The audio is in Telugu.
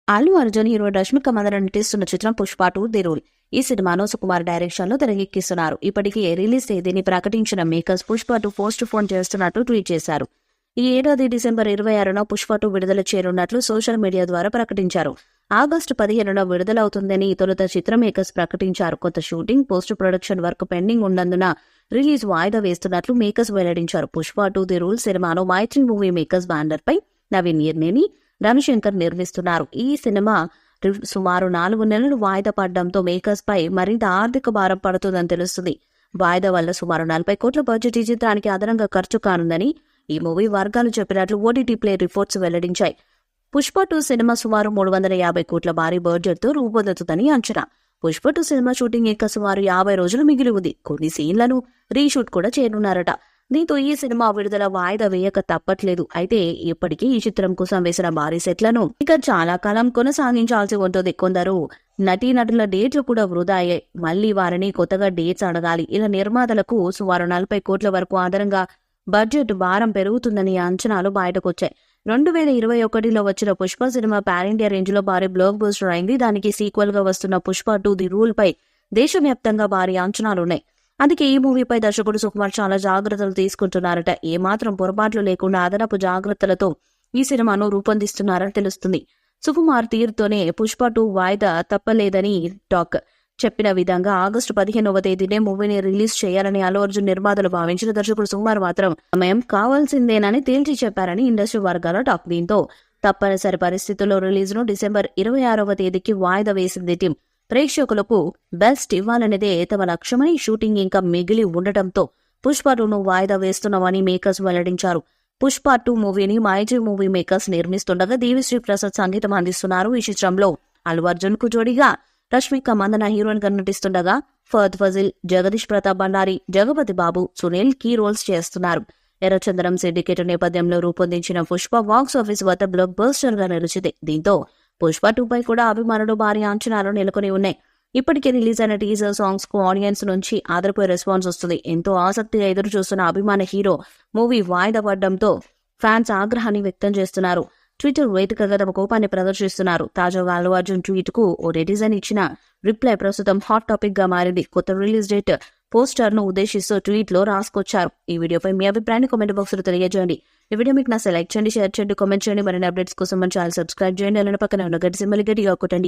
అల్లు అర్జున్ హీరో రష్మిక మందన నటిస్తున్న చిత్రం పుష్ప 2 ది రూల్. ఈ సినిమాను సుకుమార్ డైరెక్షన్ లో తెరకెక్కిస్తున్నారు. ఇప్పటికీ రిలీజ్ తేదీని ప్రకటించిన మేకర్స్ పుష్ప 2 పోస్ట్ పోన్ చేస్తున్నట్టు ట్వీట్ చేశారు. ఈ ఏడాది డిసెంబర్ 26న పుష్ప 2 విడుదల చేరున్నట్లు సోషల్ మీడియా ద్వారా ప్రకటించారు. ఆగస్టు 15న విడుదలవుతుందని తొలుత చిత్ర మేకర్స్ ప్రకటించారు. కొత్త shooting, post production work pending ఉన్నందున రిలీజ్ వాయిదా వేస్తున్నట్లు మేకర్స్ వెల్లడించారు. పుష్ప 2 ది రూల్ సినిమాను మైత్రి మూవీ మేకర్స్ బ్యానర్ పై నవీన్ నిర్నేని, రవిశంకర్ నిర్మిస్తున్నారు. ఈ సినిమా సుమారు 4 నెలలు వాయిదా పడడంతో మేకర్స్ పై మరింత ఆర్థిక భారం పడుతుందని తెలుస్తుంది. వాయిదా వల్ల సుమారు 40 కోట్ల బడ్జెట్ ఈ చిత్రానికి అదనంగా ఖర్చు కానుందని ఈ మూవీ వర్గాలు చెప్పినట్లు ఓటీటీ ప్లే రిపోర్ట్స్ వెల్లడించాయి. పుష్ప 2 సినిమా సుమారు 350 కోట్ల భారీ బడ్జెట్ తో రూపొందుతుందని అంచనా. పుష్ప 2 సినిమా షూటింగ్ ఇంకా సుమారు 50 రోజులు మిగిలి ఉంది. కొన్ని సీన్లను రీషూట్ కూడా చేయనున్నారట. దీంతో ఈ సినిమా విడుదల వాయిదా వేయక తప్పట్లేదు. అయితే ఇప్పటికీ ఈ చిత్రం కోసం వేసిన భారీ సెట్లను ఇక చాలా కాలం కొనసాగించాల్సి ఉంటుంది. కొందరు నటీనటుల డేట్లు కూడా వృధా అయ్యాయి. మళ్లీ వారిని కొత్తగా డేట్స్ అడగాలి. ఇలా నిర్మాతలకు సుమారు 40 కోట్ల వరకు అదనంగా బడ్జెట్ భారం పెరుగుతుందని అంచనాలు బయటకొచ్చాయి. 2021లో వచ్చిన Pushpa cinema pan India range లో భారీ బ్లాక్ బస్టర్ అయింది. దానికి సీక్వెల్ గా వస్తున్న పుష్ప 2 ది రూల్ పై దేశవ్యాప్తంగా భారీ అంచనాలున్నాయి. అందుకే ఈ మూవీపై దర్శకుడు సుకుమార్ చాలా జాగ్రత్తలు తీసుకుంటున్నారట. ఏమాత్రం పొరపాట్లు లేకుండా అదనపు జాగ్రత్తలతో ఈ సినిమాను రూపొందిస్తున్నారని తెలుస్తుంది. సుకుమార్ తీరుతోనే పుష్ప 2 వాయిదా తప్పలేదని టాక్. చెప్పిన విధంగా ఆగస్టు 15వ తేదీనే మూవీని రిలీజ్ చేయాలని అల్లు అర్జున్ నిర్మాతలు భావించిన దర్శకుడు సుకుమార్ మాత్రం సమయం కావాల్సిందేనని తేల్చి చెప్పారని ఇండస్ట్రీ వర్గాల టాక్. దీంతో తప్పనిసరి పరిస్థితుల్లో రిలీజ్ ను డిసెంబర్ 26వ తేదీకి వాయిదా వేసింది టీం. ప్రేక్షకులకు బెస్ట్ ఇవ్వాలనేదే తమ లక్ష్యమని, షూటింగ్ ఇంకా మిగిలి ఉండటంతో పుష్ప 2ను వాయిదా వేస్తున్నామని మేకర్స్ వెల్లడించారు. పుష్ప 2 మూవీని మైత్రి మూవీ మేకర్స్ నిర్మిస్తుండగా దేవిశ్రీ ప్రసాద్ సంగీతం అందిస్తున్నారు. ఈ చిత్రంలో అల్లు అర్జున్ కు జోడిగా రష్మిక మందన హీరోయిన్ గా నటిస్తుండగా ఫహద్ ఫజిల్, జగదీష్ ప్రతాప్ భండారి, జగపతి బాబు, సునీల్ కీ రోల్స్ చేస్తున్నారు. ఎర్రచందనం సిండికేట్ నేపథ్యంలో రూపొందించిన పుష్ప బాక్స్ ఆఫీస్ వద్ద బ్లాక్ బస్టర్ గా నిలిచింది. దీంతో పుష్ప 2 పై కూడా అభిమానులు భారీ అంచనాలు నెలకొని ఉన్నాయి. ఇప్పటికే రిలీజ్ అయిన టీజర్ సాంగ్స్ కు ఆడియన్స్ నుంచి ఆదరపోయే రెస్పాన్స్ వస్తుంది. ఎంతో ఆసక్తిగా ఎదురు చూస్తున్న అభిమాన హీరో మూవీ వాయిదా పడడంతో ఫ్యాన్స్ ఆగ్రహాన్ని వ్యక్తం చేస్తున్నారు. ట్విట్టర్ వేదికగా తమ కోపాన్ని ప్రదర్శిస్తున్నారు. తాజాగా అల్లు అర్జున్ ట్వీట్ కు ఓ నెటిజన్ ఇచ్చిన రిప్లై ప్రస్తుతం హాట్ టాపిక్ గా మారింది. కొత్త రిలీజ్ డేట్ పోస్టర్ ను ఉద్దేశిస్తూ ట్వీట్ లో రాసుకొచ్చారు. ఈ వీడియోపై మీ అభిప్రాయాన్ని కామెంట్ బాక్స్ లో తెలియజేయండి. ఈ వీడియో మీకు నా సెలెక్ట్ చేయండి, షేర్ చేయండి, కామెంట్ చేయండి. మరిన్ని అప్డేట్స్ కోసం మన ఛానల్ సబ్స్క్రైబ్ చేయండి. అలానే పక్కన ఉన్న గంట సింబల్ గట్టిగా కొట్టండి.